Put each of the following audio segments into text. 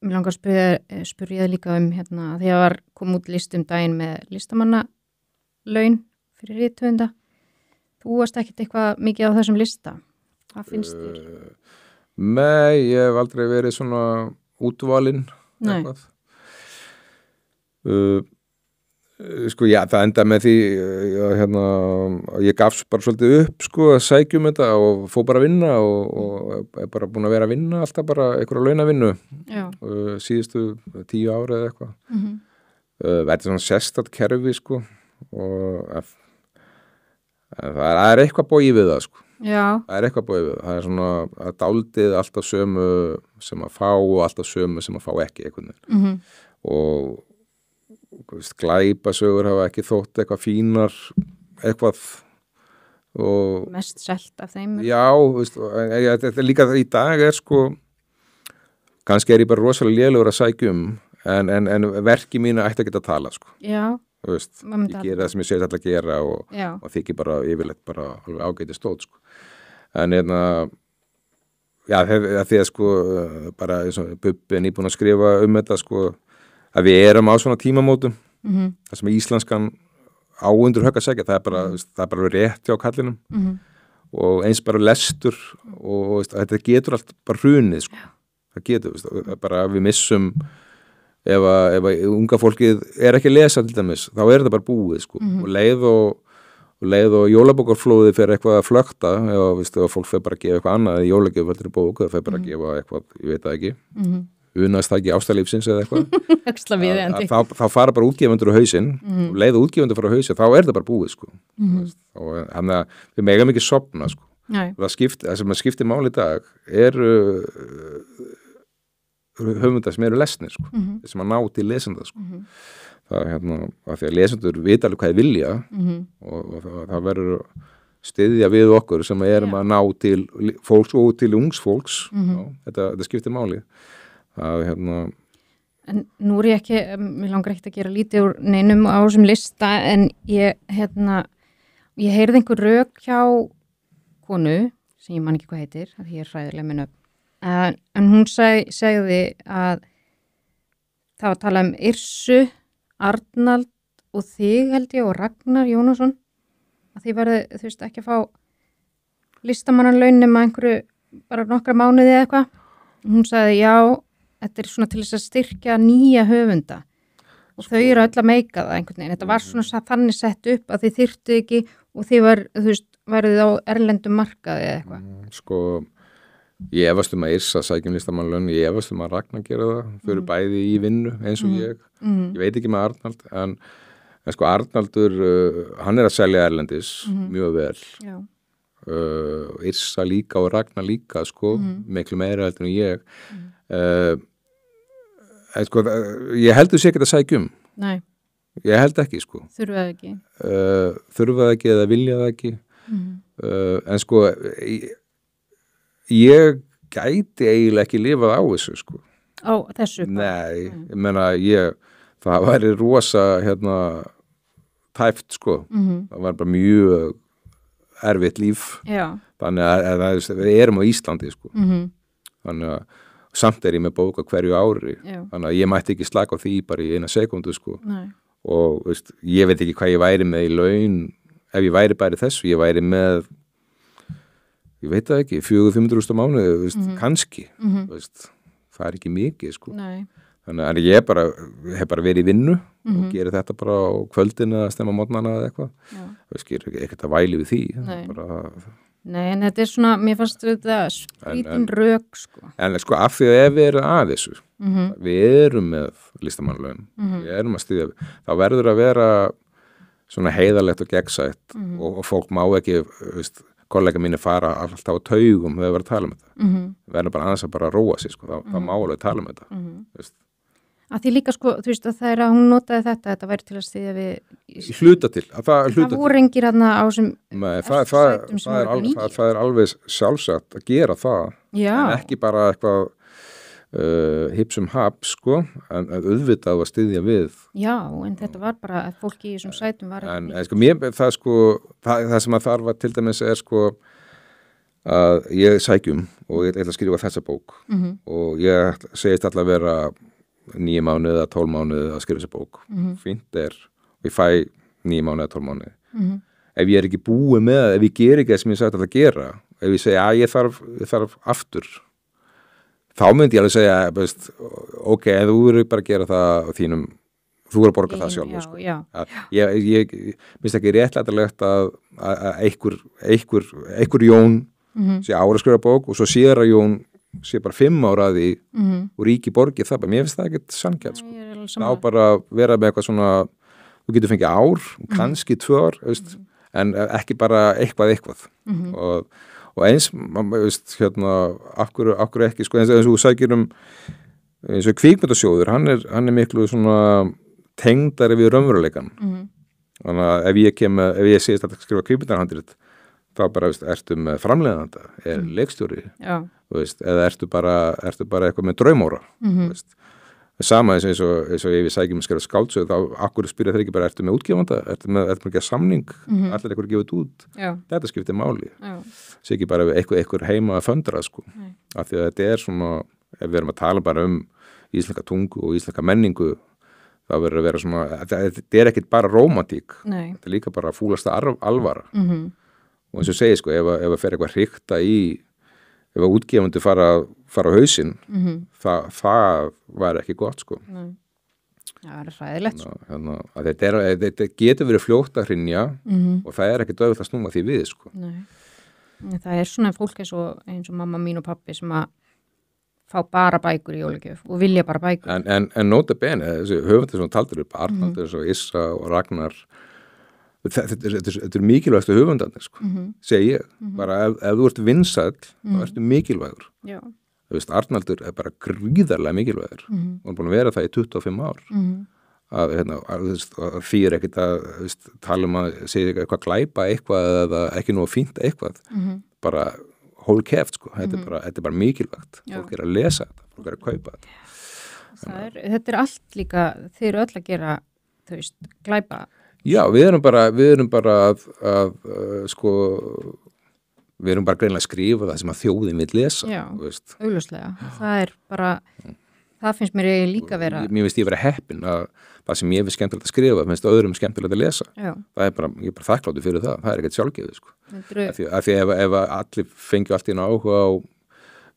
mér langar að spyrja þig líka hérna, því að kom út list daginn með listamannalaun fyrir rithöfunda. Þú varst ekkert eitthvað mikið á þessum lista. Hvað finnst þér? Nei, ég hef aldrei verið svona útvalinn eitthvað. Sko, já, það endaði með því hérna, ég gafst bara svolítið upp sko, að sækja þetta og fór bara að vinna og er bara búin að vera að vinna alltaf bara einhverja launavinnu síðustu 10 ára eða eitthvað. Þetta er svona sérstakt kerfi sko og það er eitthvað bogið við það sko. Já. Það er eitthvað bogið við það. Það er svona að dáldið alltaf sömu sem að fá og alltaf sömu sem að fá ekki einhvern veginn. Og glæpasögur hafa ekki þótt eitthvað fínar eitthvað og mest selt af þeim. Já, þetta líka í dag er sko kannski er ég bara rosalega lélegur að sækja en verki mínu ætti að geta að tala sko. Já. Ég gera það sem ég segist alltaf að gera og þykir bara yfirleitt bara ágæti stóð sko. En hérna já, því að sko bara Bubbi er nýbúin að skrifa þetta sko að við erum á svona tímamótum það sem íslenskan áundur högg að segja, það er bara rétt hjá kallinum og eins bara lestur og þetta getur allt bara hrunið sko. Það getur, bara við missum ef unga fólkið er ekki að lesa til dæmis, þá er þetta bara búið sko. Og leið og jólabókarflóði fyrir eitthvað að flökta ef fólk fyrir bara að gefa eitthvað annað í jólagjöf heldur í bóku, það fyrir bara að gefa eitthvað, ég veit það ekki unast það ekki ástalífsins eða eitthvað þá fara bara útgefundur á hausinn og leið og útgefundur fara á hausinn, þá er það bara búið sko. Og þannig að við megum ekki sofna sko. Það sem skiptir máli í dag eru höfundar sem eru lesnir sko. Sem að ná til lesenda sko. Það er hérna að því að lesendur vita alveg hvað þeir vilja og það verður styðja við okkur sem erum að ná til fólks og til ungs fólks þetta skiptir máli. Hérna En nú er ég ekki, mér langar ekkert að gera lítið úr neinum á þessum lista en ég heyrði einhver rök hjá konu sem ég man ekki hvað heitir, að ég er hræðilega með nöfn en hún segði að það var að tala Yrsu, Arnald og þig held ég og Ragnar Jónasson að þið verði, þú veist, ekki að fá listamannalaun nema einhverju bara nokkra mánuði eða eitthvað. Hún sagði já, þetta er svona til þess að styrkja nýja höfunda og þau eru öll að meika það einhvern veginn. Þetta var svona þannig sett upp að þið þyrftu ekki og þið værið á erlendum markaði eða eitthvað. Sko, ég efast að Yrsa sækjum listamannalaun, ég efast að Ragnar gera það, þau eru bæði í vinnu eins og ég. Ég veit ekki með Arnald, en sko Arnaldur, hann er að selja erlendis mjög vel. Já. Yrsa líka og Ragnar líka sko, miklu meira heldur en ég. Sko, ég heldur sér ekki að sækjum. Nei. Ég held ekki sko. Þurfa það ekki. Þurfa það ekki eða vilja það ekki. En sko ég gæti eiginlega ekki lifað á þessu sko. Á þessu? Nei, ég meina það væri rosa tæft sko. Það var bara mjög erfitt líf. Já. Þannig að við erum á Íslandi sko. Þannig að samt er ég með bóka hverju ári. Já. Þannig að ég mætti ekki slaka á því bara í eina sekundu sko. Nei. Og veist, ég veit ekki hvað ég væri með í laun ef ég væri bara í þessu, ég væri með ég veit það ekki 400-500 mánuði, veist, kannski veist, það er ekki mikið sko. Nei. Þannig að ég hef bara verið í vinnu og gerir þetta bara á kvöldinu að stemma mótnana eða eitthvað. Veist, ég er ekkert að væli við því. Nei, en þetta er svona, mér fannst þetta skrítin rök sko. En sko, af því að ef við erum að þessu, við erum með listamannalaun, við erum að styðja, þá verður að vera svona heiðarlegt og gegnsætt og fólk má ekki, veist, kollega mínir fara alltaf á taugum þegar við verðum að tala um þetta. Við verðum bara aðeins að bara róa sig, sko, þá má alveg tala um þetta. Veist. Að því líka sko, þú veist að það er að hún notaði þetta væri til að styðja við hluta til, það voru engir þarna á sem það er alveg sjálfsagt að gera það. Já. En ekki bara eitthvað hipsum hap sko, en auðvitað að styðja við. Já, en þetta var bara að fólki í þessum sætum var en sko, það sem að þarf að til dæmis er sko að ég sækjum og ég ætla að skrifa þessa bók og ég segist alltaf að vera 9 mánuði eða 12 mánuði að skrifa þessa bók. Fínt og ég fæ 9 mánuði eða 12 mánuði. Ef ég ekki búið með það, ef ég ger ekki það sem ég sagt að gera, ef ég segja að ég þarf aftur, þá myndi ég alveg segja, veist, ok, en þú verður bara að gera það á þínum, þú verður að borga það sjálf. Sko. Ég minnst ekki réttlætanlegt að einhver Jón sé ára að skrifa bók og svo sér að Jón sé bara 5 ára að því og ríki borgið það, mér finnst það ekkert sanngjarnt sko. Það á bara að vera með eitthvað svona, þú getur fengið ár, kannski 2 ár, veist, en ekki bara eitthvað. Og eins, veist, af hverju ekki, sko, eins og þú sækir eins og kvikmyndasjóður, hann er miklu svona tengdari við raunveruleikann. Þannig að ef ég segist að skrifa kvikmyndarhandrit, þá bara, veist, ertu með framleiðanda, leikstjóri, veist, eða ertu bara eitthvað með draumóra, veist. Sama eins og ef ég sækjum að skrifa skáldsögu, þá akkur spyrja þeir ekki bara, ertu með útgefanda, ertu með að gera samning, allir eitthvað gefið út, þetta skiptir máli. Sér ekki bara eitthvað heima að föndra, sko, af því að þetta er svona, ef við erum að tala bara íslenska tungu og íslenska menningu, það verður að vera svona, þetta er ekkit bara rómantík, þetta er líka bara fúlasta alvara. Og eins og segi, sko, ef að fer eitthvað hrikta ef að útgefundu fara á hausinn, það var ekki gott, sko. Það er hræðilegt, sko. Að þetta getur verið fljótt að hrynja og það er ekki dögult að snúma því við, sko. Það er svona fólk eins og mamma mín og pappi sem að fá bara bækur í jólagjöf og vilja bara bækur. En nota bene, þessi höfundur sem taldur upp, Arnaldur og Issa og Ragnar, þetta er mikilvægstu höfundarnir, sko, segi ég. Bara ef þú ert vinsæll, þá ertu mikilvægur. Þú veist, Arnaldur er bara gríðarlega mikilvægur. Og hann er búin að vera það í 25 ár. Að því ekkert að tala að segja eitthvað glæpa eitthvað eða ekki nú fínt eitthvað. Bara whole keft, sko. Þetta er bara mikilvægt. Fólk er að lesa þetta, fólk er að kaupa þetta. Þetta er allt líka, þeir eru öll að gera, þú veist, glæpa. Já, við erum bara að sko, við erum bara greinlega að skrifa það sem að þjóðin vill lesa. Já, augljóslega. Það er bara, það finnst mér líka vera. Mér finnst ég vera heppin að það sem ég finnst skemmtilegt að skrifa, finnst öðrum skemmtilegt að lesa. Það er bara, ég er bara þakkláttur fyrir það. Það er ekkert sjálfgefið, sko. Af því ef allir fengju allt í áhuga á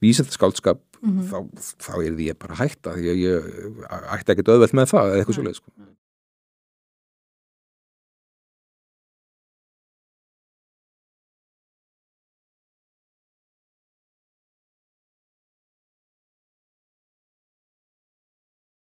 vísindaskáldskap, þá er því ég bara hætta, því ég ætti ekkert auðvelt með það eða eitthvað svoleið, sko.